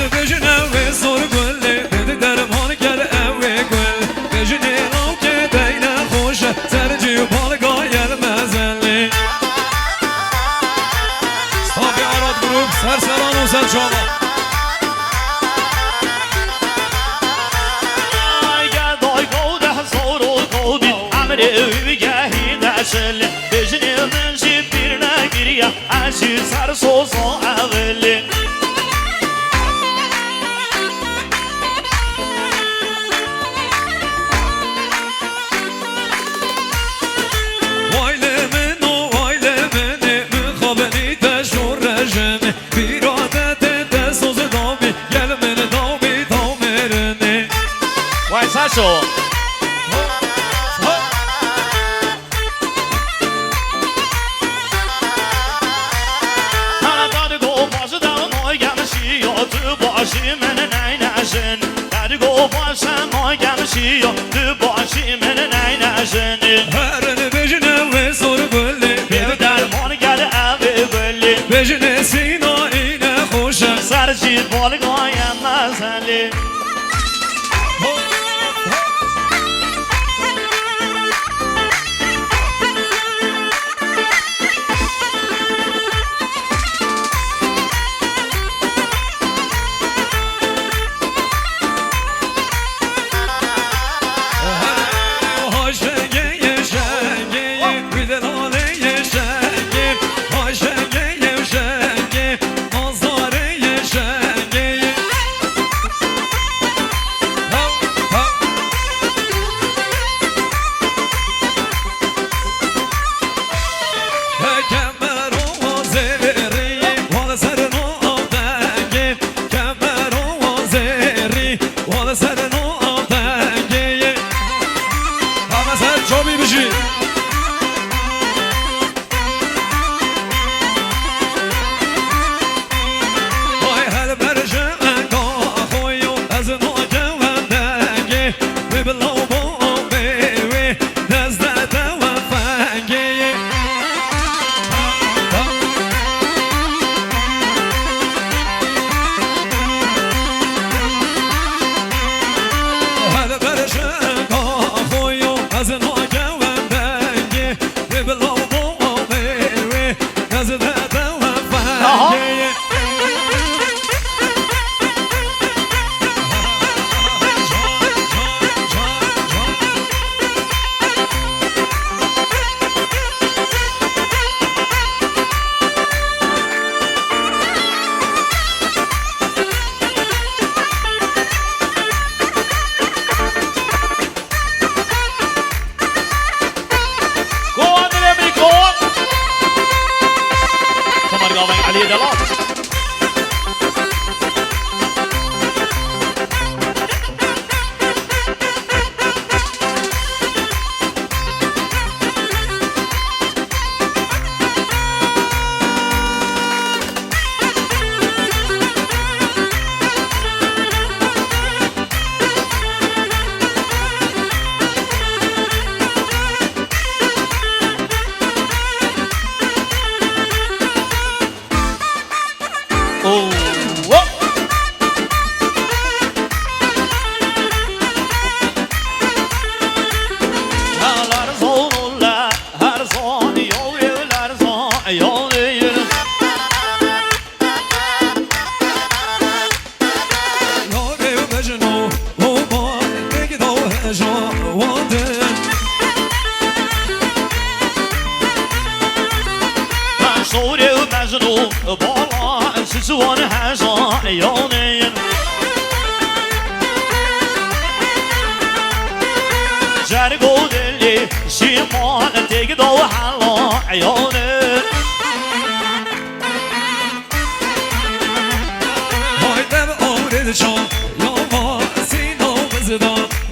بجنه و زور گله بده درمان گل اوه گل بجنه رو که دینه خوشه سرجی و بالگایر مزله صافی آراد گروپ سرسران و سرچاوا بجني من جبرنا قرية عشي صار صوصو أولي وایل منو وایل منه من خوابنی تشور رجمه بیرادت دستوز دامی گل من دامی دامرنه وای ساشو باشی من نینشن در گو باشم آگمشی تو باشی من نینشن هرن بجنه و زور گله بیو درمان گر اوه گلی بجنه سینا اینه خوشه سرجید بالگایم مزلی علي دلال سوان حزا عیانین جرگ و دلی شیمان تیگ دو حلا عیانین های دم آرد چان یا ما سینو بزدان